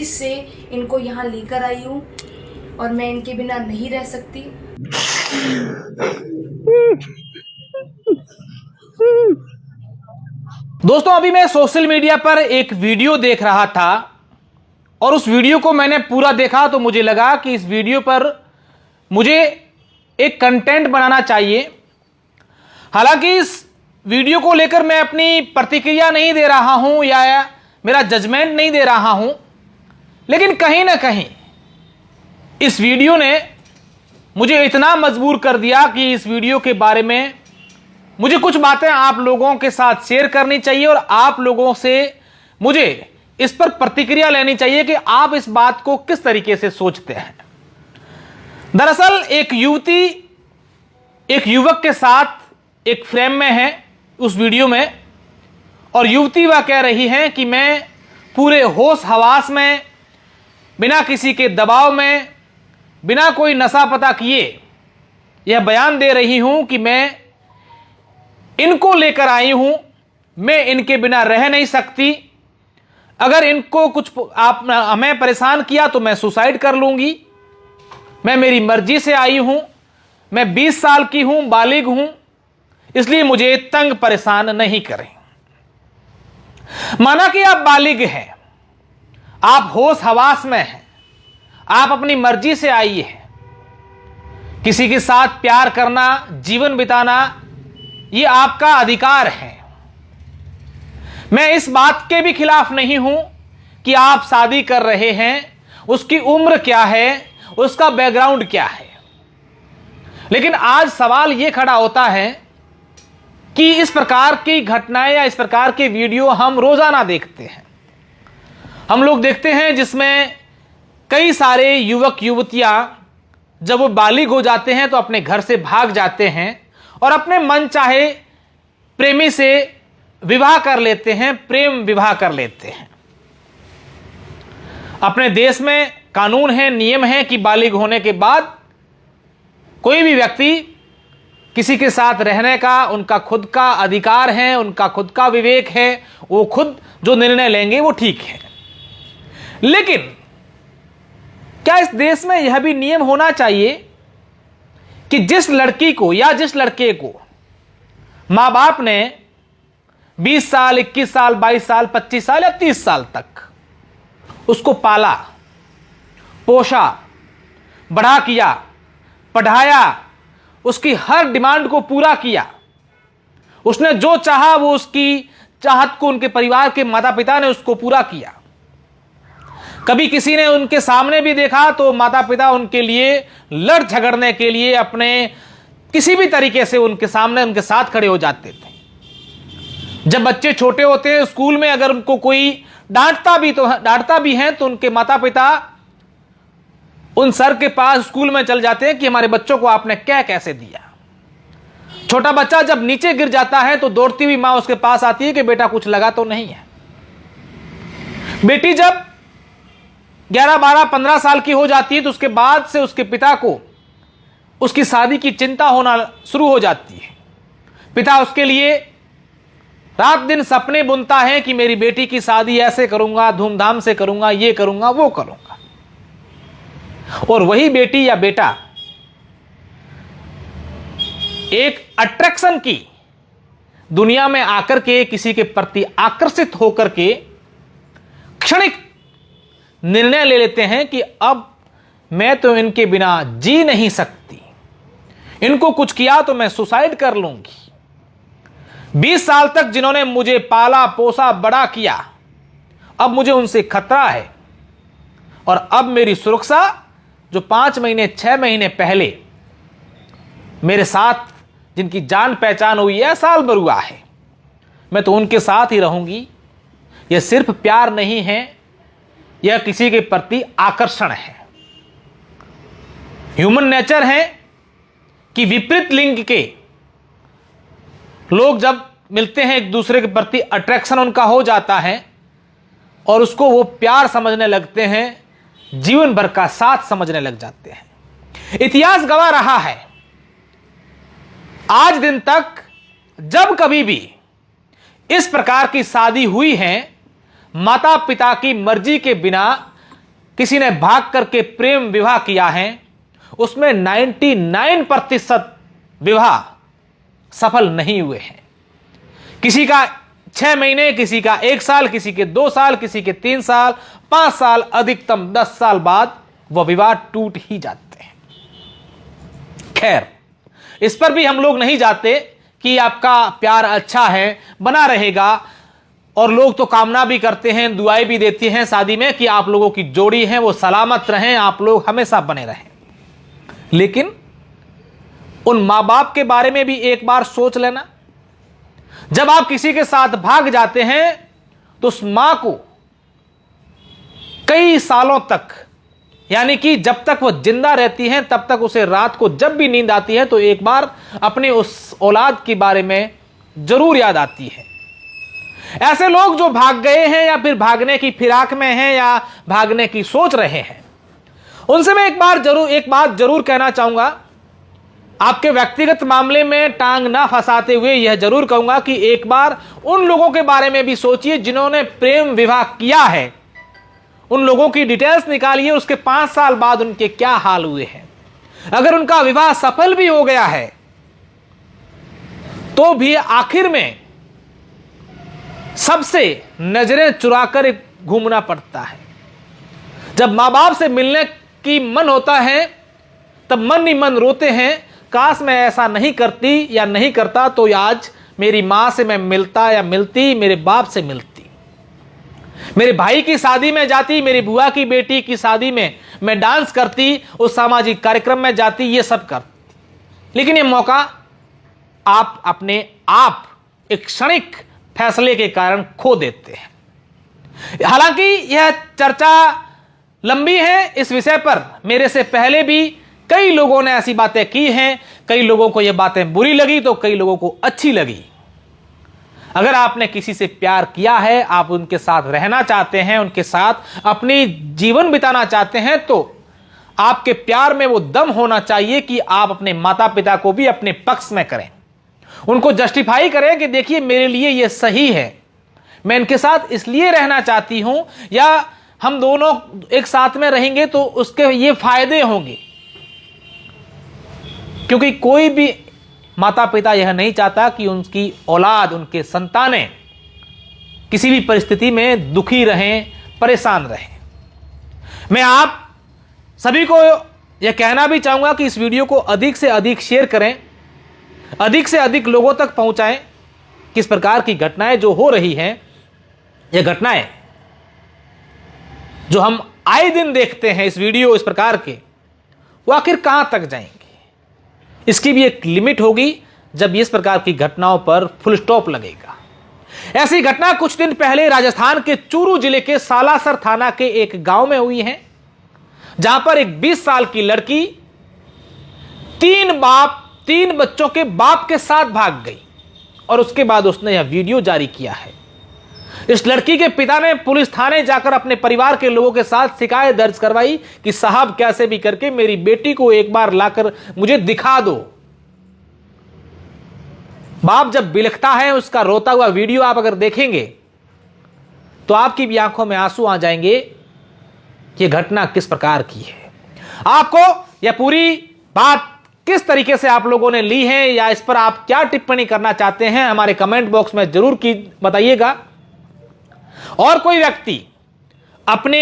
मर्जी से इनको यहाँ लेकर आई हूँ और मैं इनके बिना नहीं रह सकती। दोस्तों, अभी मैं सोशल मीडिया पर एक वीडियो देख रहा था और उस वीडियो को मैंने पूरा देखा तो मुझे लगा कि इस वीडियो पर मुझे एक कंटेंट बनाना चाहिए। हालांकि इस वीडियो को लेकर मैं अपनी प्रतिक्रिया नहीं दे रहा हूं या मेरा जजमेंट नहीं दे रहा हूं, लेकिन कहीं ना कहीं इस वीडियो ने मुझे इतना मजबूर कर दिया कि इस वीडियो के बारे में मुझे कुछ बातें आप लोगों के साथ शेयर करनी चाहिए और आप लोगों से मुझे इस पर प्रतिक्रिया लेनी चाहिए कि आप इस बात को किस तरीके से सोचते हैं। दरअसल एक युवती एक युवक के साथ एक फ्रेम में है उस वीडियो में, और युवती वह कह रही है कि मैं पूरे होश हवास में, बिना किसी के दबाव में, बिना कोई नशा पता किए यह बयान दे रही हूं कि मैं इनको लेकर आई हूं, मैं इनके बिना रह नहीं सकती। अगर इनको कुछ आप हमें परेशान किया तो मैं सुसाइड कर लूंगी। मैं मेरी मर्जी से आई हूं, मैं 20 साल की हूं, बालिग हूं, इसलिए मुझे तंग परेशान नहीं करें। माना कि आप बालिग हैं, आप होश हवास में हैं, आप अपनी मर्जी से आई हैं। किसी के साथ प्यार करना, जीवन बिताना, यह आपका अधिकार है। मैं इस बात के भी खिलाफ नहीं हूं कि आप शादी कर रहे हैं, उसकी उम्र क्या है, उसका बैकग्राउंड क्या है। लेकिन आज सवाल यह खड़ा होता है कि इस प्रकार की घटनाएं या इस प्रकार के वीडियो हम रोजाना देखते हैं। हम लोग देखते हैं जिसमें कई सारे युवक युवतियां जब वो बालिग हो जाते हैं तो अपने घर से भाग जाते हैं और अपने मन चाहे प्रेमी से विवाह कर लेते हैं, प्रेम विवाह कर लेते हैं। अपने देश में कानून है, नियम है कि बालिग होने के बाद कोई भी व्यक्ति किसी के साथ रहने का उनका खुद का अधिकार है, उनका खुद का विवेक है, वो खुद जो निर्णय लेंगे वो ठीक है। लेकिन क्या इस देश में यह भी नियम होना चाहिए कि जिस लड़की को या जिस लड़के को मां बाप ने 20 साल, 21 साल, 22 साल, 25 साल या 30 साल तक उसको पाला, पोषा, बड़ा किया, पढ़ाया, उसकी हर डिमांड को पूरा किया, उसने जो चाहा वो उसकी चाहत को उनके परिवार के माता पिता ने उसको पूरा किया। कभी किसी ने उनके सामने भी देखा तो माता पिता उनके लिए लड़ झगड़ने के लिए अपने किसी भी तरीके से उनके सामने उनके साथ खड़े हो जाते थे। जब बच्चे छोटे होते हैं, स्कूल में अगर उनको कोई डांटता भी है तो उनके माता पिता उन सर के पास स्कूल में चल जाते हैं कि हमारे बच्चों को आपने क्या कैसे दिया। छोटा बच्चा जब नीचे गिर जाता है तो दौड़ती हुई मां उसके पास आती है कि बेटा कुछ लगा तो नहीं है। बेटी जब 11, 12, 15 साल की हो जाती है तो उसके बाद से उसके पिता को उसकी शादी की चिंता होना शुरू हो जाती है। पिता उसके लिए रात दिन सपने बुनता है कि मेरी बेटी की शादी ऐसे करूंगा, धूमधाम से करूंगा, ये करूंगा, वो करूंगा। और वही बेटी या बेटा एक अट्रैक्शन की दुनिया में आकर के किसी के प्रति आकर्षित होकर के क्षणिक निर्णय ले लेते हैं कि अब मैं तो इनके बिना जी नहीं सकती, इनको कुछ किया तो मैं सुसाइड कर लूंगी। 20 साल तक जिन्होंने मुझे पाला, पोसा, बड़ा किया, अब मुझे उनसे खतरा है। और अब मेरी सुरक्षा जो 5 महीने 6 महीने पहले मेरे साथ जिनकी जान पहचान हुई है, साल भर हुआ है, मैं तो उनके साथ ही रहूंगी। यह सिर्फ प्यार नहीं है, यह किसी के प्रति आकर्षण है। ह्यूमन नेचर है कि विपरीत लिंग के लोग जब मिलते हैं एक दूसरे के प्रति अट्रैक्शन उनका हो जाता है और उसको वो प्यार समझने लगते हैं, जीवन भर का साथ समझने लग जाते हैं। इतिहास गवाह रहा है, आज दिन तक जब कभी भी इस प्रकार की शादी हुई है, माता पिता की मर्जी के बिना किसी ने भाग करके प्रेम विवाह किया है, उसमें 99% विवाह सफल नहीं हुए हैं। किसी का 6 महीने, किसी का 1 साल, किसी के 2 साल, किसी के 3 साल, 5 साल, अधिकतम 10 साल बाद वह विवाह टूट ही जाते हैं। खैर, इस पर भी हम लोग नहीं जाते कि आपका प्यार अच्छा है, बना रहेगा, और लोग तो कामना भी करते हैं, दुआएं भी देती हैं शादी में कि आप लोगों की जोड़ी है वो सलामत रहें, आप लोग हमेशा बने रहें। लेकिन उन मां बाप के बारे में भी एक बार सोच लेना। जब आप किसी के साथ भाग जाते हैं तो उस मां को कई सालों तक, यानी कि जब तक वो जिंदा रहती हैं तब तक उसे रात को जब भी नींद आती है तो एक बार अपने उस औलाद के बारे में जरूर याद आती है। ऐसे लोग जो भाग गए हैं या फिर भागने की फिराक में हैं या भागने की सोच रहे हैं, उनसे मैं एक बात जरूर कहना चाहूंगा। आपके व्यक्तिगत मामले में टांग ना फंसाते हुए यह जरूर कहूंगा कि एक बार उन लोगों के बारे में भी सोचिए जिन्होंने प्रेम विवाह किया है। उन लोगों की डिटेल्स निकालिए, उसके 5 साल बाद उनके क्या हाल हुए हैं। अगर उनका विवाह सफल भी हो गया है तो भी आखिर में सबसे नजरें चुराकर घूमना पड़ता है। जब मां बाप से मिलने की मन होता है तब मन ही मन रोते हैं, काश मैं ऐसा नहीं करती या नहीं करता तो आज मेरी मां से मैं मिलता या मिलती, मेरे बाप से मिलती, मेरे भाई की शादी में जाती, मेरी बुआ की बेटी की शादी में मैं डांस करती, उस सामाजिक कार्यक्रम में जाती, ये सब करती। लेकिन ये मौका आप अपने आप एक क्षणिक फैसले के कारण खो देते हैं। हालांकि यह चर्चा लंबी है, इस विषय पर मेरे से पहले भी कई लोगों ने ऐसी बातें की हैं। कई लोगों को यह बातें बुरी लगी तो कई लोगों को अच्छी लगी। अगर आपने किसी से प्यार किया है, आप उनके साथ रहना चाहते हैं, उनके साथ अपनी जीवन बिताना चाहते हैं, तो आपके प्यार में वो दम होना चाहिए कि आप अपने माता पिता को भी अपने पक्ष में करें, उनको जस्टिफाई करें कि देखिए मेरे लिए यह सही है, मैं इनके साथ इसलिए रहना चाहती हूं, या हम दोनों एक साथ में रहेंगे तो उसके ये फायदे होंगे। क्योंकि कोई भी माता पिता यह नहीं चाहता कि उनकी औलाद, उनके संतानें किसी भी परिस्थिति में दुखी रहें, परेशान रहें। मैं आप सभी को यह कहना भी चाहूंगा कि इस वीडियो को अधिक से अधिक शेयर करें, अधिक से अधिक लोगों तक पहुंचाएं। किस प्रकार की घटनाएं जो हो रही हैं, यह घटनाएं जो हम आए दिन देखते हैं, इस वीडियो इस प्रकार के, वो आखिर कहां तक जाएंगे। इसकी भी एक लिमिट होगी जब इस प्रकार की घटनाओं पर फुल स्टॉप लगेगा। ऐसी घटना कुछ दिन पहले राजस्थान के चूरू जिले के सालासर थाना के एक गांव में हुई है, जहां पर एक 20 साल की लड़की 3 बच्चों के बाप के साथ भाग गई और उसके बाद उसने यह वीडियो जारी किया है। इस लड़की के पिता ने पुलिस थाने जाकर अपने परिवार के लोगों के साथ शिकायत दर्ज करवाई कि साहब कैसे भी करके मेरी बेटी को एक बार लाकर मुझे दिखा दो। बाप जब बिलखता है, उसका रोता हुआ वीडियो आप अगर देखेंगे तो आपकी भी आंखों में आंसू आ जाएंगे कि घटना किस प्रकार की है। आपको यह पूरी बात किस तरीके से आप लोगों ने ली है या इस पर आप क्या टिप्पणी करना चाहते हैं, हमारे कमेंट बॉक्स में जरूर बताइएगा। और कोई व्यक्ति अपने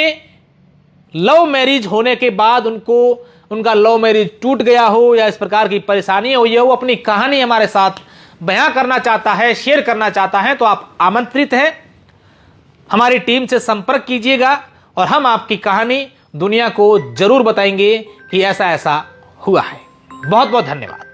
लव मैरिज होने के बाद उनका लव मैरिज टूट गया हो या इस प्रकार की परेशानी हुई हो, अपनी कहानी हमारे साथ बयां करना चाहता है, शेयर करना चाहता है, तो आप आमंत्रित हैं, हमारी टीम से संपर्क कीजिएगा और हम आपकी कहानी दुनिया को जरूर बताएंगे कि ऐसा ऐसा हुआ है। बहुत बहुत धन्यवाद।